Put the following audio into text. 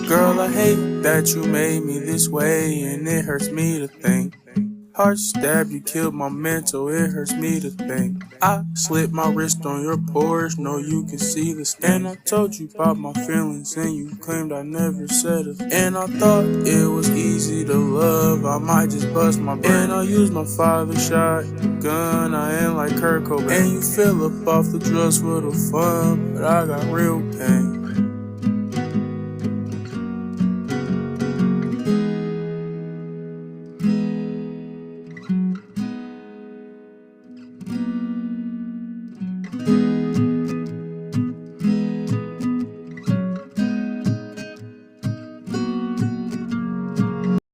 Girl, I hate that you made me this way, and it hurts me to think. Heart stab, you killed my mental, it hurts me to think. I slipped my wrist on your Porsche, know you can see the stain. I told you about my feelings, and you claimed I never said it. And I thought it was easy to love, I might just bust my brain. And I used my father's shotgun, I ain't like Kurt Cobain. And you fill up off the drugs for the fun, but I got real pain.